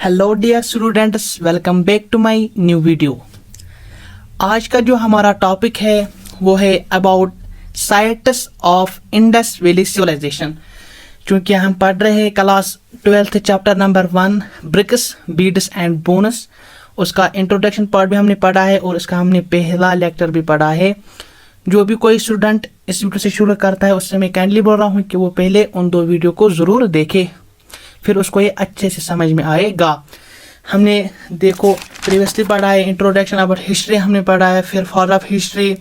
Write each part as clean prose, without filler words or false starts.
Hello dear students, welcome back to my new video. आज का जो हमारा टॉपिक है वो है about sites of Indus valley Civilisation. चूँकि हम पढ़ रहे हैं class 12th chapter number 1 bricks beads and bones, उसका इंट्रोडक्शन पार्ट भी हमने पढ़ा है और उसका हमने पहला लेक्चर भी पढ़ा है। जो भी कोई स्टूडेंट इस वीडियो से शुरू करता है उससे मैं काइंडली बोल रहा हूँ कि वो पहले उन दो वीडियो को ज़रूर देखे, फिर उसको ये अच्छे से समझ में आएगा। हमने देखो प्रीवियसली पढ़ा है इंट्रोडक्शन अबाउट हिस्ट्री हमने पढ़ा है, फिर फॉर ऑफ हिस्ट्री,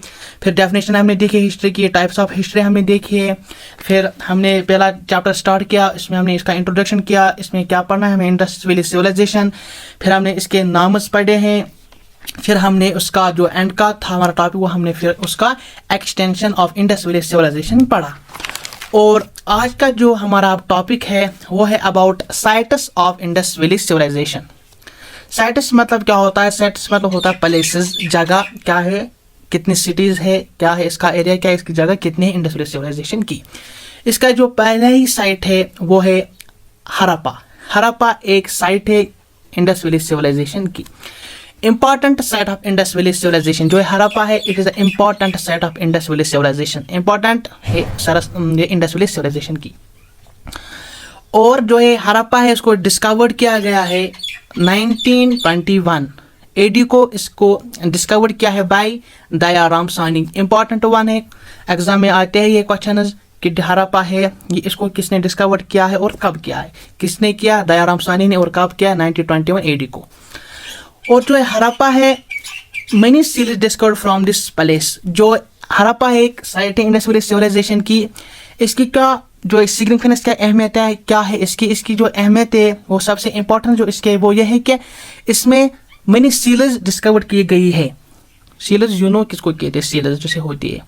फिर डेफिनेशन हमने देखी हिस्ट्री की, टाइप्स ऑफ हिस्ट्री हमने देखी है। फिर हमने पहला चैप्टर स्टार्ट किया, इसमें हमने इसका इंट्रोडक्शन किया, इसमें क्या पढ़ना है हमें इंडस वैली सिविलाइजेशन। फिर हमने इसके नाम्स पढ़े हैं, फिर हमने उसका जो एंड का था हमारा टॉपिक वो हमने फिर उसका extension of Indus valley Civilisation पढ़ा। और आज का जो हमारा टॉपिक है वो है about sites of Indus valley Civilisation. Sites मतलब क्या होता है? साइट्स मतलब होता है प्लेसेस, जगह क्या है, कितनी सिटीज़ है, क्या है इसका एरिया, क्या है इसकी जगह कितनी है इंडस वैली सिविलाइजेशन की। इसका जो पहला ही साइट है वो है हड़प्पा। हड़प्पा एक साइट है इंडस वैली सिविलाइजेशन की। Important site of Indus valley civilization जो है हड़प्पा है, it is the important site of Indus valley civilization. Important है इंडस वैली सिविलाइजेशन की। और जो है हड़प्पा है इसको डिस्कवर्ड किया गया है 1921 एडी को। इसको डिस्कवर्ड किया है by Dayaram Sahni. Important one है, एग्जाम में आते हैं ये क्वेश्चन कि हड़प्पा है ये इसको किसने डिस्कवर्ड किया है और कब किया है। किसने किया? दयाराम साहनी ने। और कब किया? 1921 एडी को। और जो है हड़प्पा है many seals discovered from this place. जो हड़प्पा है एक साइट है इंडस वैली सिविलाइजेशन की। इसकी क्या जो सिग्निफिकेंस, क्या अहमियत है, क्या है इसकी जो अहमियत है वो सबसे इंपॉर्टेंट जो इसके वो ये है कि इसमें मैनी सील्स डिस्कवर्ड की गई है। सील्स यू नो किसको कहते हैं? सील्स जैसे होती है।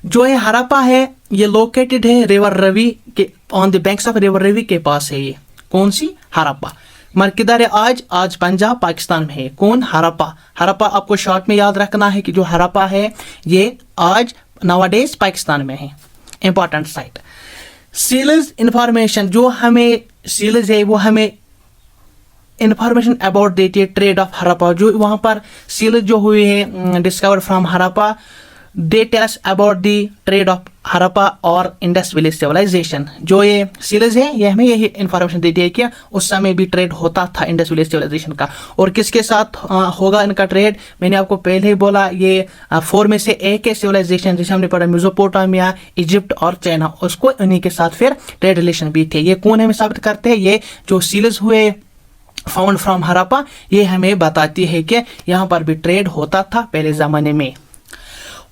जो है हड़प्पा है ये लोकेटेड है रिवर रवि के on the banks of river Ravi के पास है। ये कौन सी? हड़प्पा। मगर किधर है आज पंजाब पाकिस्तान में है। कौन? हड़प्पा। हड़प्पा आपको शॉर्ट में याद रखना है कि जो हड़प्पा है ये आज नवाडेज पाकिस्तान में है। Important site. सील्स इंफॉर्मेशन, जो हमें सील्स है वो हमें इंफॉर्मेशन अबाउट देती है ट्रेड ऑफ हड़प्पा। जो वहाँ पर सील्स जो हुए हैं discovered from Harappa, they tell us about the trade of Harappa और इंडस वैली सिविलाइजेशन। जो ये सील्स है ये हमें यही इंफॉर्मेशन देती है कि उस समय भी ट्रेड होता था इंडस वैली सिविलाइजेशन का। और किसके साथ होगा इनका ट्रेड? मैंने आपको पहले ही बोला ये 4 में से एक है सिविलाइजेशन जिसे हमने पढ़ा मेसोपोटामिया, इजिप्ट और चाइना। उसको उन्हीं के साथ फिर ट्रेड रिलेशन भी थे। ये कौन हमें साबित करते हैं? ये जो सील्स हुए फाउंड फ्रॉम हड़प्पा ये हमें बताती है कि यहाँ पर भी ट्रेड होता था पहले ज़माने में।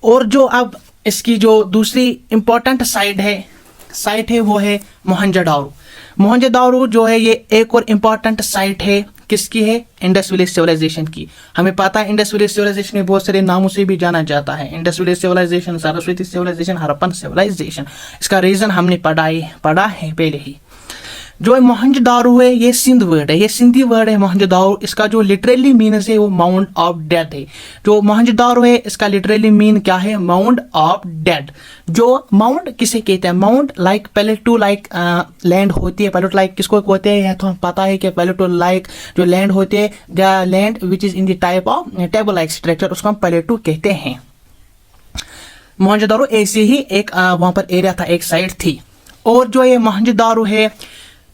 और जो अब इसकी जो दूसरी इंपॉर्टेंट साइट है वो है मोहनजोदारो। मोहनजोदारो जो है ये एक और इम्पॉर्टेंट साइट है। किसकी है? इंडस वैली सिविलाइजेशन की। हमें पता है इंडस वैली सिविलाइजेशन में बहुत सारे नामों से भी जाना जाता है। Indus valley civilization, Saraswati civilization, Harappan civilization. इसका रीजन हमने पढ़ा है पहले ही। जो मोहनजोदारो है ये सिंध वर्ड है, ये सिंधी वर्ड है मोहनजोदारो। इसका जो लिटरली मीन्स है वो माउंट ऑफ डेड है। जो मोहनजोदारो है इसका लिटरली मीन क्या है? Mount of dead. जो माउंट किसे कहते हैं? माउंट लाइक पैलेटू लाइक लैंड होती है। पैलेटू लाइक किसको कहते हैं? तो हम पता है कि पैलेटू लाइक जो लैंड होती है, the land which is in the type of table like structure, उसको हम पैलेटू कहते हैं। मोहनजोदारो ऐसे ही एक वहां पर एरिया था, एक साइड थी। और जो ये मोहनजोदारो है,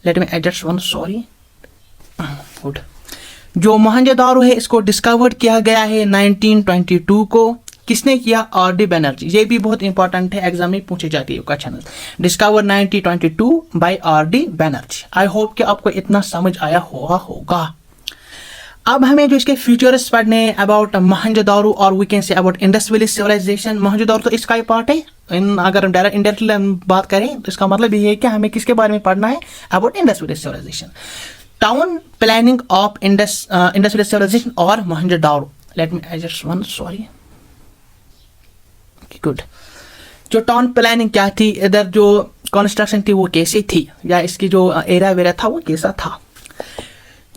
late me adjust one, sorry, good. जो मोहनजोदारो है इसको डिस्कवर्ड किया गया है 1922 को। किसने किया? आर.डी. बनर्जी। ये भी बहुत इंपॉर्टेंट है, एग्जाम में पूछी जाती है question. Discover 1922 by R D. Banerjee. I hope कि आपको इतना समझ आया होगा। अब हमें जो इसके फ्यूचर्स पढ़ने हैं अबाउट मोहनजोदारो और we can say about Indus valley civilization. Mohenjodaro तो इसका ही पार्ट है। अगर हम डायरेक्ट इनडायरेक्टली बात करें तो इसका मतलब ये है कि हमें किसके बारे में पढ़ना है? About Indus valley civilisation. Town planning of Indus valley civilisation और Mohenjodaro. Let me adjust one, sorry, good. जो टाउन प्लानिंग क्या थी, इधर जो कंस्ट्रक्शन थी वो कैसी थी, या इसकी जो एरिया वेरिया था वो कैसा था।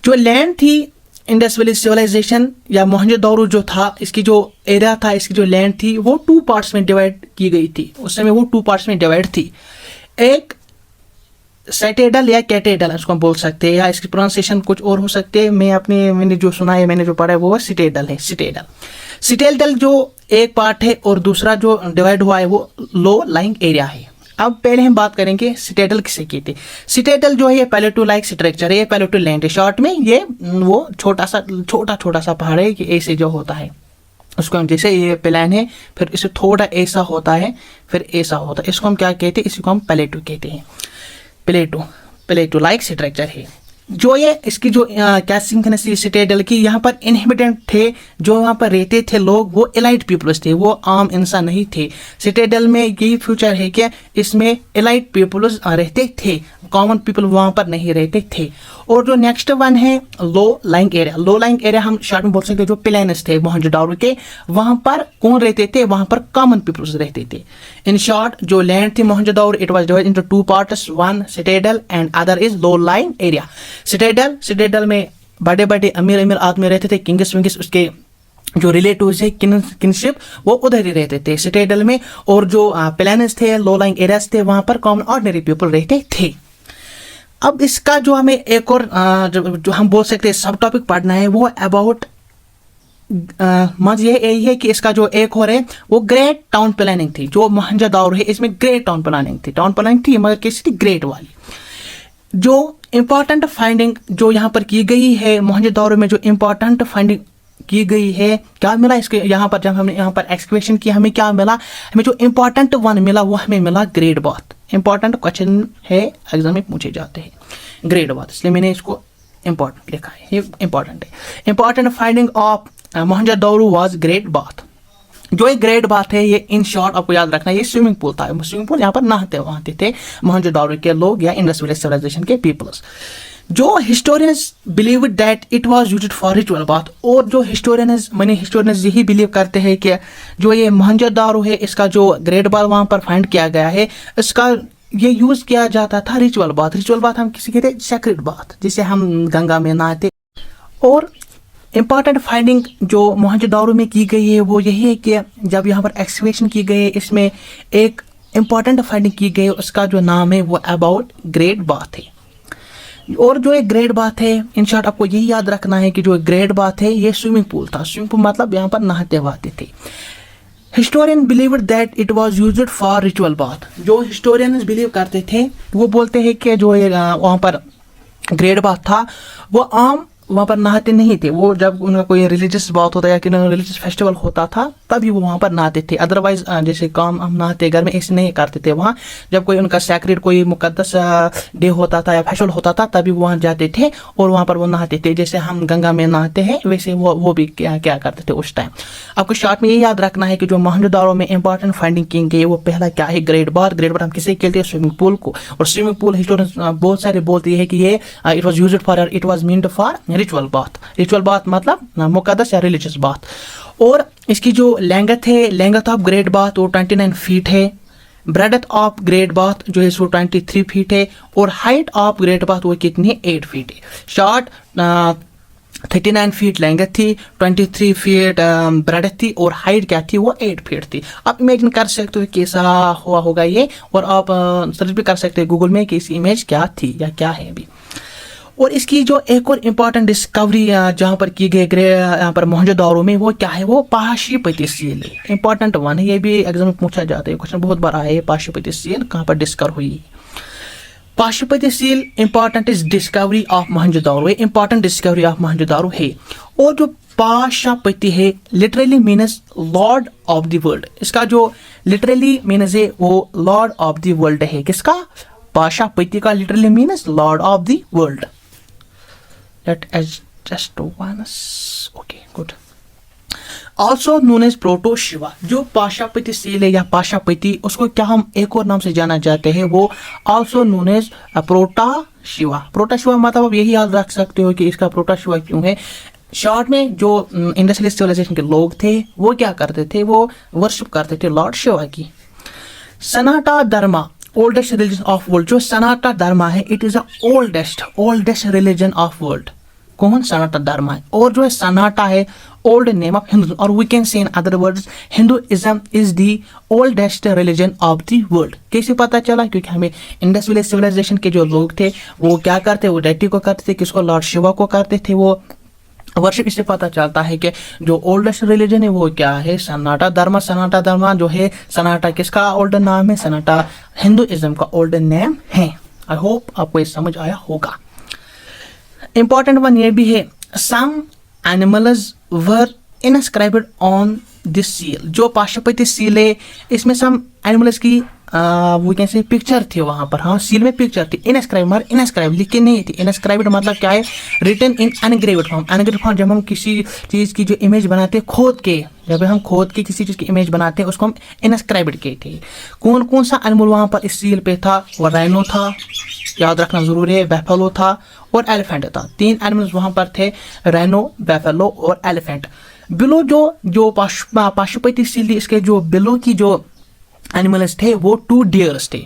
जो लैंड थी इंडस वैली सिविलाइजेशन या मोहनजोदारो जो था, इसकी जो एरिया था, इसकी जो लैंड थी वो 2 पार्ट्स में डिवाइड की गई थी। उस समय वो 2 पार्ट्स में डिवाइड थी। एक सेटेडल या कैटेडल इसको हम बोल सकते हैं, या इसकी प्रोनाउंसिएशन कुछ और हो सकते हैं। मैंने जो सुना है, मैंने जो पढ़ा है वो सिटेडल है। सिटेडल जो एक पार्ट है और दूसरा जो डिवाइड हुआ है वो लो लाइंग एरिया है। अब पहले हम बात करेंगे सिटेडल किसे कहते हैं। सिटेडल जो है ये पैलेटो लाइक स्ट्रक्चर है, ये पैलेटो लैंड है शॉर्ट में। ये वो छोटा सा पहाड़ है कि ऐसे जो होता है उसको हम, जैसे ये प्लान है फिर इसे थोड़ा ऐसा होता है फिर ऐसा होता है, इसको हम क्या कहते हैं, इसी को हम पैलेटो कहते हैं। प्लेटो लाइक स्ट्रक्चर है जो ये इसकी जो क्या सिंकनेस सिटेडल की, यहाँ पर इनहेबिटेंट थे जो वहाँ पर रहते थे लोग, वो एलाइट पीपल्स थे, वो आम इंसान नहीं थे। सिटेडल में यही फ्यूचर है कि इसमें एलाइट पीपल्स रहते थे, कॉमन पीपल वहाँ पर नहीं रहते थे। और जो नेक्स्ट वन है low lying area. Low lying area हम शॉर्ट में बोल सकते हैं जो प्लेन्स थे मोहनजोदारो के, वहाँ पर कौन रहते थे, वहाँ पर कॉमन पीपल्स रहते थे। इन शॉर्ट जो लैंड थी Mohenjodaro, it was divided into two parts, one citadel and other is low lying area. Citadel में बड़े बड़े अमीर आदमी रहते थे, किंग्स विंग्स, उसके जो रिलेटिव्स है किनशिप, वो उधर ही रहते थे सिटेडल में। और जो प्लेन्स थे, लो लाइंग एरियाज थे, वहाँ पर कॉमन ऑर्डिनरी पीपल रहते थे। अब इसका जो हमें एक और जो हम बोल सकते हैं सब टॉपिक पढ़ना है वो अबाउट मज यही है कि इसका जो एक और है वो ग्रेट टाउन प्लानिंग थी। जो मोहनजोदारो है इसमें ग्रेट टाउन प्लानिंग थी मगर कैसी थी, ग्रेट वाली। जो इम्पोर्टेंट फाइंडिंग जो यहाँ पर की गई है मोहनजोदारो में, जो इम्पोर्टेंट फाइंडिंग की गई है, क्या मिला इसके यहाँ पर, जब हमने यहाँ पर एक्सकवेशन किया हमें क्या मिला, हमें जो इम्पोर्टेंट वन मिला वो हमें मिला ग्रेट बाथ। इंपॉर्टेंट क्वेश्चन है, एग्जाम में पूछे जाते हैं ग्रेट बाथ, इसलिए मैंने इसको इंपॉर्टेंट लिखा है, ये इंपॉर्टेंट है। Important finding of Mohenjodaro was great bath. जो एक ग्रेट बात है, ये इन शॉर्ट आपको याद रखना है, ये स्विमिंग पूल था। स्विमिंग पूल यहाँ पर नहाते थे मोहनजोदारो के लोग या इंडस वैली सिविलाइजेशन के पीपल्स। जो historians believe that it was used for ritual bath, और जो हिस्टोरियंस यही बिलीव करते हैं कि जो ये मोहनजोदारो है इसका जो ग्रेट बाथ वहाँ पर फाइंड किया गया है, इसका ये यूज किया जाता था रिचुअल बाथ। रिचुअल बाथ हम किसी कहते हैं सेक्रेड बाथ, जिसे हम गंगा में नहाते। और इम्पॉर्टेंट फाइंडिंग जो मोहनजोदारो में की गई है वो यही है कि जब यहाँ पर एक्सकवेशन की गई है, इसमें एक इम्पॉर्टेंट फाइंडिंग की गई है, उसका जो नाम है वो अबाउट ग्रेट बाथ है। और जो एक ग्रेट बाथ है, इन शॉर्ट आपको यही याद रखना है कि जो ग्रेट बाथ है ये स्विमिंग पूल था। स्विमिंग पूल मतलब यहाँ पर नहाते वहाते थे। Historian believed that it was used for ritual bath. जो हिस्टोरियंस बिलीव करते थे वो बोलते हैं कि जो वहाँ पर ग्रेट बाथ था वो आम वहाँ पर नहाते नहीं थे। वो जब उनका कोई रिलीजियस बात होता या कि रिलीजियस फेस्टिवल होता था तभी वो वहाँ पर नहाते थे। अदरवाइज जैसे काम हम नहाते घर में ऐसे नहीं करते थे। वहाँ जब कोई उनका सैक्रेड कोई मुकद्दस डे होता था या फेस्टिवल होता था तभी वो वहाँ जाते थे और वहाँ पर वो नहाते थे। जैसे हम गंगा में नहाते हैं वैसे वो भी क्या करते थे उस टाइम। आपको शॉर्ट में ये याद रखना है कि जो मोहनजोदारो में इंपॉर्टेंट फाइंडिंग की गई वो पहला क्या है, ग्रेट बाथ। ग्रेट बाथ हम किसे कहते हैं, स्विमिंग पूल को। और स्विमिंग पूल हिस्टोरियन बहुत सारे बोलते हैं कि ये it was used for it was meant for ritual bath. Ritual bath मतलब मुकद्दस या रिलीजियस बाथ। और इसकी जो लेंथ ऑफ ग्रेट बाथ वो 29 फीट है। ब्रेडथ ऑफ ग्रेट बाथ जो है वो 23 फीट है। और हाइट ऑफ ग्रेट बाथ वो कितनी है, 8 फीट है। शॉर्ट 39 फीट लेंथ थी, 23 फीट ब्रेडथ थी और हाइट क्या थी वो 8 फीट थी। आप इमेजिन कर सकते हो कैसा हुआ होगा ये, और आप सर्च भी कर सकते हो गूगल में कि इस इमेज क्या थी या क्या है अभी। और इसकी जो एक और इम्पॉर्टेंट डिस्कवरी जहाँ पर की गई यहाँ पर मोहनजोदारो में वो क्या है, वो पाशुपति सील इंपॉर्टेंट वन है। ये भी एग्जाम में पूछा जाता है, क्वेश्चन बहुत बार आया है। पाशुपति सील कहाँ पर डिस्कवर हुई। Pashupati seal important is discovery of Mohenjodaro, important discovery of Mohenjodaro है। और जो पाशापति है literally means Lord of the world. इसका जो लिटरली मीन्स है वो लॉर्ड ऑफ द वर्ल्ड है। किसका, पाशापति का literally means Lord of the world. Let us just once, okay, good. Also known as proto Shiva. जो पाशापति सील है या पाशापति, उसको क्या हम एक और नाम से जाना जाते हैं, वो also known as प्रोटा Shiva. प्रोटा Shiva मतलब आप यही याद रख सकते हो कि इसका प्रोटा शिवा क्यों है। शॉर्ट में जो इंडस वैली सिविलाइजेशन के लोग थे वो क्या करते थे, वो वर्शिप करते थे लॉर्ड शिवा की। सनातन धर्म ओल्डेस्ट रिलीजन ऑफ वर्ल्ड। जो सनातन धर्म है it is the oldest religion of world. कौन? सनातन धर्म है। और जो है सनाटा है ओल्ड नेम ऑफ हिंदू, और we can say in other words Hinduism is the oldest religion of the world. कैसे पता चला? क्योंकि हमें इंडस वैली सिविलाइजेशन के जो लोग थे वो क्या करते? वो डेटी को करते थे, किसको? लॉर्ड शिवा को करते थे वो वर्शिप। इससे पता चलता है कि जो ओल्डेस्ट रिलीजन है वो क्या है? सनाटा धर्म। सनाटा धर्म जो है, सनाटा किसका ओल्ड नाम है? सनाटा हिंदुइज्म का ओल्ड नेम है। आई होप आपको ये समझ आया होगा। इंपॉर्टेंट वन ये भी है, some animals were inscribed on this seal. जो पाशुपति सील है इसमें सम एनिमल्स की वो कैसे पिक्चर थी वहां पर। हाँ, सील में पिक्चर थी। इनस्क्राइब मगर इनस्क्राइब लिख के नहीं थी। इनस्क्राइब्ड मतलब क्या है? Written in engraved form. Engraved form जब हम किसी चीज की जो इमेज बनाते हैं खोद के, जब हम खोद के किसी चीज की इमेज बनाते हैं उसको हम इनस्क्राइब्ड कहते हैं। कौन कौन सा एनिमल वहां पर इस सील पे था? वो राइनो था, याद रखना जरूरी है, बैफेलो था और एलिफेंट था। 3 एनिमल्स वहां पर थे, राइनो, बैफेलो और एलिफेंट। बिलो जो पाशुपति सील, इसके जो बिलो की जो एनिमल्स थे वो 2 डियर्स थे।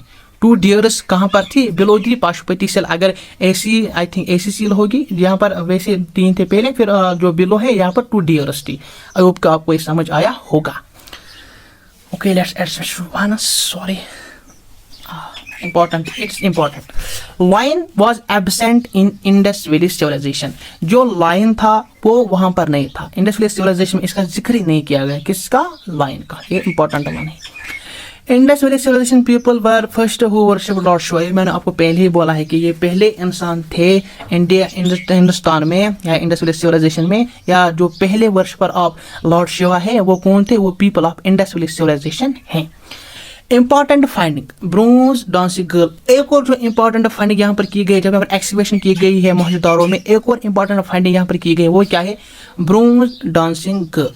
2 डियर्स कहाँ पर थी? Below the Pashupati seal. अगर ऐसी, आई थिंक ऐसी सील होगी यहाँ पर, वैसे 3 थे पहले, फिर जो बिलो है यहाँ पर 2 डियर्स थी। आई होप कि आपको ये समझ आया होगा। Okay, let's add sorry important, it's important. Lion was absent in Indus Valley civilization. जो लायन था वो वहां पर नहीं था। इंडस वैली सिविलाइजेशन में इसका जिक्र ही नहीं किया गया। किसका? लायन का। ये इंपॉर्टेंट वन है। Indus valley civilization people were first who worship lord Shiva. मैंने आपको पहले ही बोला है कि ये पहले इंसान थे इंडिया, हिंदुस्तान में या इंडस वैली सिविलाइजेशन में, या जो पहले वर्शिपर ऑफ लॉर्ड शिवा है वो कौन थे? वो people of Indus valley civilisation है। Important finding, bronze dancing girl. एक और जो इंपॉर्टेंट फाइंडिंग यहाँ पर की गई, जब यहाँ पर एक्सिबिशन की गई है मोहनजोदारो में, एक और इंपॉर्टेंट फाइंडिंग यहाँ पर की गई, वो क्या है? Bronze dancing girl.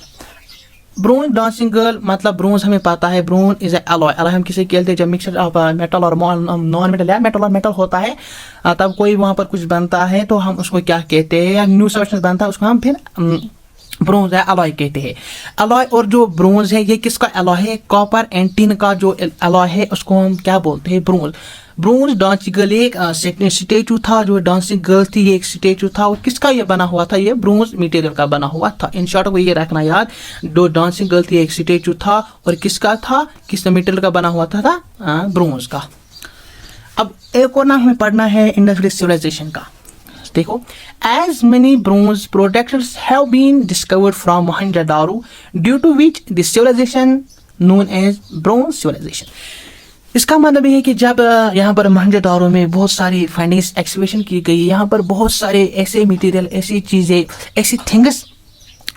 Bronze dancing girl मतलब ब्रोंज हमें पता है, ब्रोंज इज अलॉय। अलॉय हम किसे कहते हैं? जब मिक्सचर ऑफ मेटल और नॉन मेटल या मेटल और मेटल होता है तब कोई वहां पर कुछ बनता है तो हम उसको क्या कहते हैं? या न्यू सब्सटेंस बनता है उसको हम फिर ब्रोंज है अलॉय कहते हैं। अलॉय और जो ब्रोंज है ये किसका अलॉय है? कॉपर एंड टिन का जो अलॉय है उसको हम क्या बोलते हैं? ब्रोंज। ब्रोंज डांसिंग गर्ल एक स्टेचू था, जो डांसिंग गर्ल थी ये एक स्टेचू था। और किसका ये बना हुआ था? ये ब्रोंज मटेरियल का बना हुआ था। इन शॉर्ट को ये रखना याद, जो डांसिंग गर्ल थी एक स्टेचू था और किसका था? किस मटेरियल का बना हुआ था? ब्रोंज का। अब एक और नाम हमें पढ़ना है इंडस वैली सिविलाइजेशन का। देखो, as many bronze products have been discovered from Mohenjo-daro, due to which the civilization known as Bronze Civilization. इसका मतलब ये है कि जब यहाँ पर मोहनजोदारो में बहुत सारी फाइंडिंग्स एक्सकवेशन की गई, यहाँ पर बहुत सारे ऐसे मटेरियल, ऐसी चीज़ें, ऐसी थिंग्स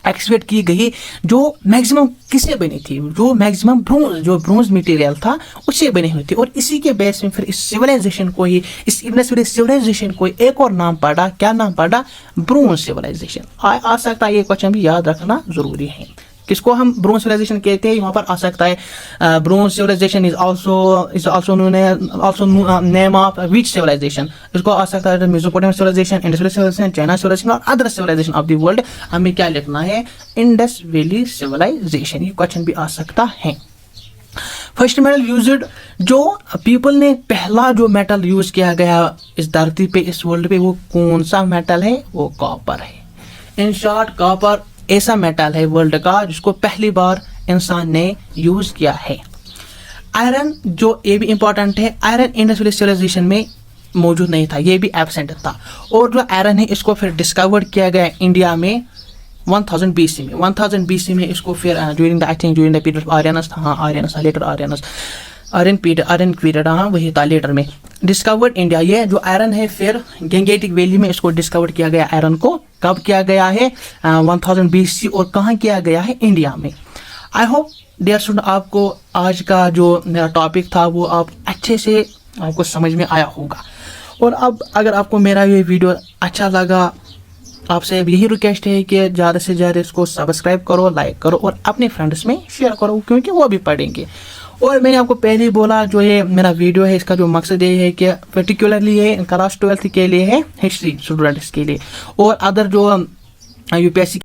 एक्सपेक्ट की गई जो मैक्सिमम किससे बनी थी? जो मैक्सिमम ब्रोंज मटेरियल था उससे बनी हुई थी। और इसी के बेस में फिर इस सिविलाइजेशन को ही, इस इंडस वैली सिविलाइजेशन को एक और नाम पड़ा। क्या नाम पड़ा? Bronze civilisation. आ सकता है, ये क्वेश्चन भी याद रखना जरूरी है। किसको हम ब्रोंज सिविलाइजेशन कहते हैं? वहां पर आ सकता है bronze civilisation is also name of which civilisation. इसको आ सकता है Mesopotamian civilisation, Indus valley civilisation, China civilisation और other civilisation of the world. हमें क्या लिखना है? Indus valley civilisation. ये क्वेश्चन भी आ सकता है। फर्स्ट मेटल यूज्ड, जो पीपल ने पहला जो मेटल यूज किया गया इस धरती पे, इस वर्ल्ड पे, वो कौन सा मेटल है? वो कॉपर है। इन शॉर्ट, कॉपर ऐसा मेटल है वर्ल्ड का जिसको पहली बार इंसान ने यूज किया है। आयरन, जो ये भी इंपॉर्टेंट है, आयरन इंडस वैली सिविलाइजेशन में मौजूद नहीं था, ये भी एब्सेंट था। और जो आयरन है इसको फिर डिस्कवर्ड किया गया इंडिया में 1000 BC में। 1000 BC में इसको फिर ड्यूरिंग द पीरियड ऑफ आर्यनस था। हाँ, आर्यनस था, लेटर आर्यनस, आयरन पीरियड, हाँ वही था लेटर में। डिस्कवर्ड इंडिया, ये जो आयरन है फिर गंगेटिक वैली में इसको डिस्कवर किया गया। आयरन को कब किया गया है? 1000 BC। और कहाँ किया गया है? इंडिया में। आई होप डियर स्टूडेंट आपको आज का जो मेरा टॉपिक था वो आप अच्छे से आपको समझ में आया होगा। और अब अगर आपको मेरा ये वीडियो अच्छा लगा, आपसे यही रिक्वेस्ट है कि ज़्यादा से ज़्यादा इसको सब्सक्राइब करो, लाइक करो और अपने फ्रेंड्स में शेयर करो, क्योंकि वो भी पढ़ेंगे। और मैंने आपको पहले ही बोला, जो ये मेरा वीडियो है इसका जो मकसद ये है कि पर्टिकुलरली ये क्लास 12th के लिए है, हिस्ट्री स्टूडेंट्स के लिए, और अदर जो UPSC